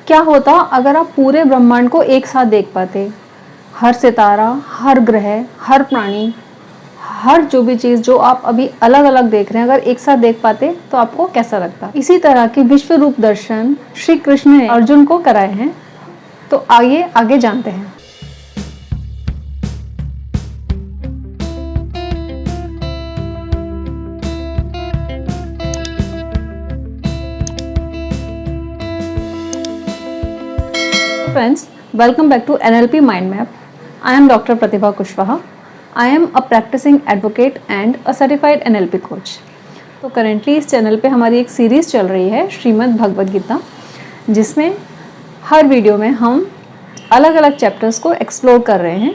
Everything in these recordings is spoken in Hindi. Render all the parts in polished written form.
क्या होता अगर आप पूरे ब्रह्मांड को एक साथ देख पाते? हर सितारा, हर ग्रह, हर प्राणी, हर जो भी चीज़ जो आप अभी अलग अलग देख रहे हैं, अगर एक साथ देख पाते तो आपको कैसा लगता? इसी तरह के विश्व रूप दर्शन श्री कृष्ण ने अर्जुन को कराए हैं। तो आइए आगे जानते हैं। Friends, welcome back to NLP Mind Map. I am Dr. Pratibha Kushwaha. I am a practicing advocate and a certified NLP coach. तो करेंटली इस चैनल पे हमारी एक सीरीज़ चल रही है श्रीमद् भगवद गीता, जिसमें हर वीडियो में हम अलग अलग चैप्टर्स को एक्सप्लोर कर रहे हैं।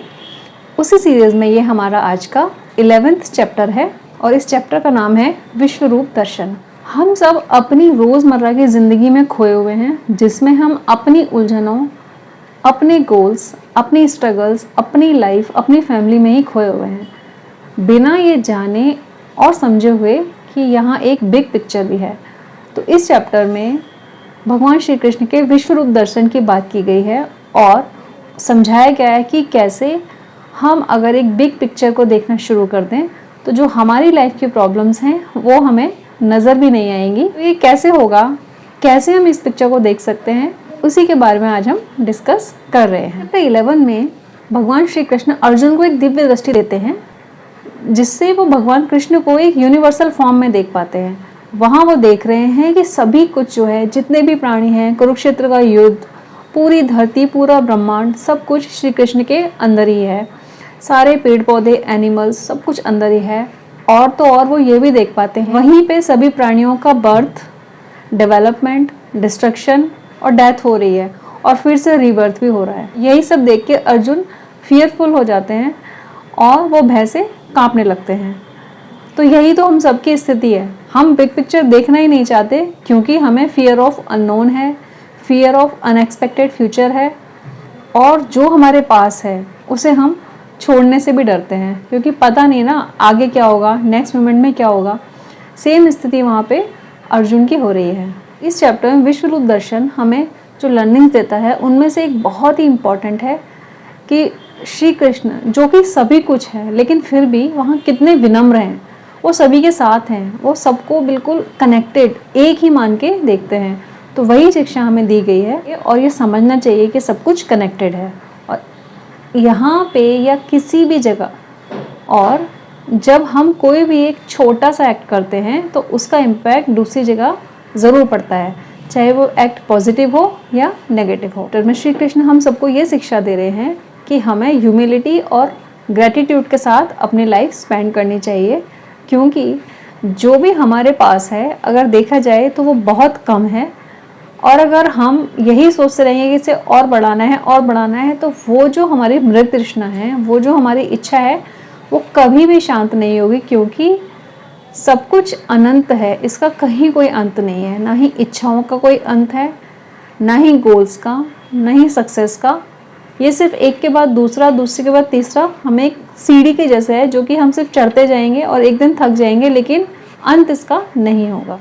उसी सीरीज़ में ये हमारा आज का 11th चैप्टर है और इस चैप्टर का नाम है विश्व रूप दर्शन। हम सब अपनी रोज़मर्रा की ज़िंदगी में खोए हुए हैं, जिसमें हम अपनी उलझनों, अपने गोल्स, अपनी स्ट्रगल्स, अपनी लाइफ, अपनी फैमिली में ही खोए हुए हैं, बिना ये जाने और समझे हुए कि यहाँ एक बिग पिक्चर भी है। तो इस चैप्टर में भगवान श्री कृष्ण के विश्व रूप दर्शन की बात की गई है और समझाया गया है कि कैसे हम अगर एक बिग पिक्चर को देखना शुरू कर दें तो जो हमारी लाइफ की प्रॉब्लम्स हैं वो हमें नज़र भी नहीं आएंगी। तो ये कैसे होगा, कैसे हम इस पिक्चर को देख सकते हैं, उसी के बारे में आज हम डिस्कस कर रहे हैं। चैप्टर 11 में भगवान श्री कृष्ण अर्जुन को एक दिव्य दृष्टि देते हैं, जिससे वो भगवान कृष्ण को एक यूनिवर्सल फॉर्म में देख पाते हैं। वहाँ वो देख रहे हैं कि सभी कुछ जो है, जितने भी प्राणी हैं, कुरुक्षेत्र का युद्ध, पूरी धरती, पूरा ब्रह्मांड, सब कुछ श्री कृष्ण के अंदर ही है। सारे पेड़ पौधे, एनिमल्स, सब कुछ अंदर ही है। और तो और वो ये भी देख पाते हैं वहीं पे सभी प्राणियों का बर्थ, डेवलपमेंट, डिस्ट्रक्शन और डेथ हो रही है और फिर से रीबर्थ भी हो रहा है। यही सब देख के अर्जुन फियरफुल हो जाते हैं और वो भय से कांपने लगते हैं। तो यही तो हम सबकी स्थिति है। हम बिग पिक्चर देखना ही नहीं चाहते क्योंकि हमें फियर ऑफ अननोन है, फियर ऑफ अनएक्सपेक्टेड फ्यूचर है, और जो हमारे पास है उसे हम छोड़ने से भी डरते हैं क्योंकि पता नहीं ना आगे क्या होगा, नेक्स्ट मोमेंट में क्या होगा। सेम स्थिति वहाँ पे अर्जुन की हो रही है। इस चैप्टर में विश्व रूप दर्शन हमें जो लर्निंग्स देता है उनमें से एक बहुत ही इम्पॉर्टेंट है कि श्री कृष्ण जो कि सभी कुछ है लेकिन फिर भी वहाँ कितने विनम्र हैं, वो सभी के साथ हैं, वो सबको बिल्कुल कनेक्टेड एक ही मान के देखते हैं। तो वही शिक्षा हमें दी गई है और ये समझना चाहिए कि सब कुछ कनेक्टेड है और यहाँ पे या किसी भी जगह, और जब हम कोई भी एक छोटा सा एक्ट करते हैं तो उसका इम्पैक्ट दूसरी जगह ज़रूर पड़ता है, चाहे वो एक्ट पॉजिटिव हो या नेगेटिव हो। तो श्री कृष्ण हम सबको ये शिक्षा दे रहे हैं कि हमें ह्यूमिलिटी और ग्रेटिट्यूड के साथ अपनी लाइफ स्पेंड करनी चाहिए, क्योंकि जो भी हमारे पास है अगर देखा जाए तो वो बहुत कम है। और अगर हम यही सोचते रहेंगे कि इसे और बढ़ाना है और बढ़ाना है, तो वो जो हमारी मृत तृष्णा है, वो जो हमारी इच्छा है, वो कभी भी शांत नहीं होगी, क्योंकि सब कुछ अनंत है, इसका कहीं कोई अंत नहीं है। ना ही इच्छाओं का कोई अंत है, ना ही गोल्स का, ना ही सक्सेस का। ये सिर्फ एक के बाद दूसरा, दूसरे के बाद तीसरा, हमें एक सीढ़ी के जैसे है जो कि हम सिर्फ चढ़ते जाएंगे और एक दिन थक जाएंगे, लेकिन अंत इसका नहीं होगा।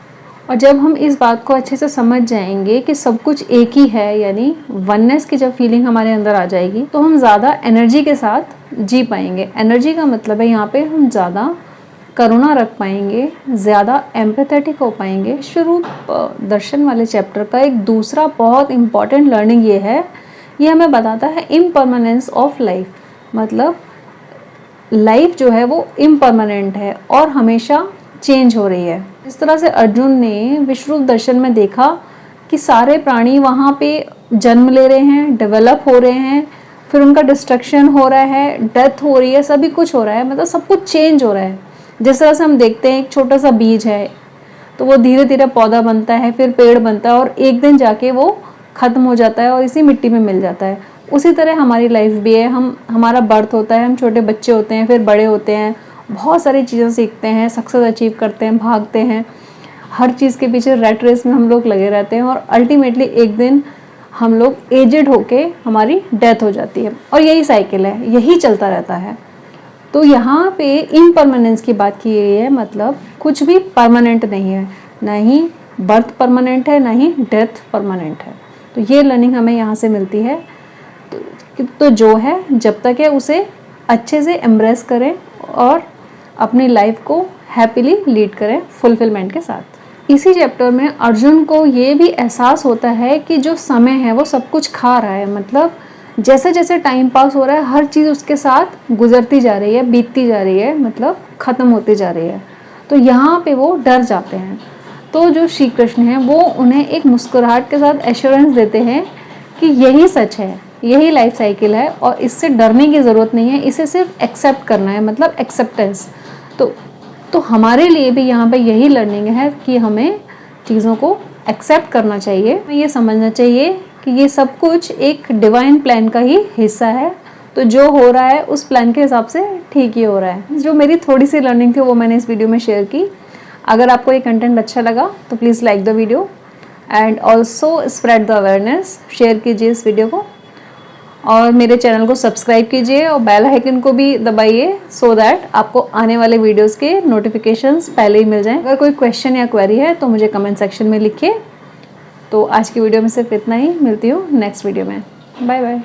और जब हम इस बात को अच्छे से समझ जाएंगे कि सब कुछ एक ही है, यानी वननेस की जब फीलिंग हमारे अंदर आ जाएगी, तो हम ज़्यादा एनर्जी के साथ जी पाएंगे। एनर्जी का मतलब है यहाँ पे हम ज़्यादा करुणा रख पाएंगे, ज़्यादा एम्पैथेटिक हो पाएंगे। स्वरूप दर्शन वाले चैप्टर का एक दूसरा बहुत इम्पॉर्टेंट लर्निंग ये है, ये हमें बताता है इम्परमानेंस ऑफ लाइफ। मतलब लाइफ जो है वो इम्परमानेंट है और हमेशा चेंज हो रही है। इस तरह से अर्जुन ने विश्व रूप दर्शन में देखा कि सारे प्राणी वहाँ पे जन्म ले रहे हैं, डेवलप हो रहे हैं, फिर उनका डिस्ट्रक्शन हो रहा है, डेथ हो रही है, सभी कुछ हो रहा है, मतलब सब कुछ चेंज हो रहा है। जिस तरह से हम देखते हैं एक छोटा सा बीज है तो वो धीरे धीरे पौधा बनता है, फिर पेड़ बनता है और एक दिन जाके वो ख़त्म हो जाता है और इसी मिट्टी में मिल जाता है। उसी तरह हमारी लाइफ भी है। हमारा बर्थ होता है, हम छोटे बच्चे होते हैं, फिर बड़े होते हैं, बहुत सारी चीज़ें सीखते हैं, सक्सेस अचीव करते हैं, भागते हैं, हर चीज़ के पीछे रैट रेस में हम लोग लगे रहते हैं और अल्टीमेटली एक दिन हम लोग एजेड होके हमारी डेथ हो जाती है। और यही साइकिल है, यही चलता रहता है। तो यहाँ पे इम्परमानेंस की बात की गई है, मतलब कुछ भी परमानेंट नहीं है, ना ही बर्थ परमानेंट है, ना ही डेथ परमानेंट है। तो ये लर्निंग हमें यहाँ से मिलती है। तो जो है जब तक है उसे अच्छे से एम्ब्रेस करें और अपनी लाइफ को हैप्पीली लीड करें फुलफिलमेंट के साथ। इसी चैप्टर में अर्जुन को ये भी एहसास होता है कि जो समय है वो सब कुछ खा रहा है, मतलब जैसे जैसे टाइम पास हो रहा है हर चीज़ उसके साथ गुजरती जा रही है, बीतती जा रही है, मतलब ख़त्म होती जा रही है। तो यहाँ पे वो डर जाते हैं। तो जो श्री कृष्ण हैं वो उन्हें एक मुस्कुराहट के साथ एश्योरेंस देते हैं कि यही सच है, यही लाइफ साइकिल है और इससे डरने की ज़रूरत नहीं है, इसे सिर्फ एक्सेप्ट करना है, मतलब एक्सेप्टेंस। तो हमारे लिए भी यहाँ पे यही लर्निंग है कि हमें चीज़ों को एक्सेप्ट करना चाहिए, हमें ये समझना चाहिए कि ये सब कुछ एक डिवाइन प्लान का ही हिस्सा है। तो जो हो रहा है उस प्लान के हिसाब से ठीक ही हो रहा है। जो मेरी थोड़ी सी लर्निंग थी वो मैंने इस वीडियो में शेयर की। अगर आपको ये कंटेंट अच्छा लगा तो please like the video and also spread the awareness, share कीजिए इस वीडियो को और मेरे चैनल को सब्सक्राइब कीजिए और बेल आइकन को भी दबाइए सो दैट आपको आने वाले वीडियोस के नोटिफिकेशंस पहले ही मिल जाएं। अगर कोई क्वेश्चन या क्वेरी है तो मुझे कमेंट सेक्शन में लिखिए। तो आज की वीडियो में सिर्फ इतना ही, मिलती हूँ नेक्स्ट वीडियो में। Bye bye.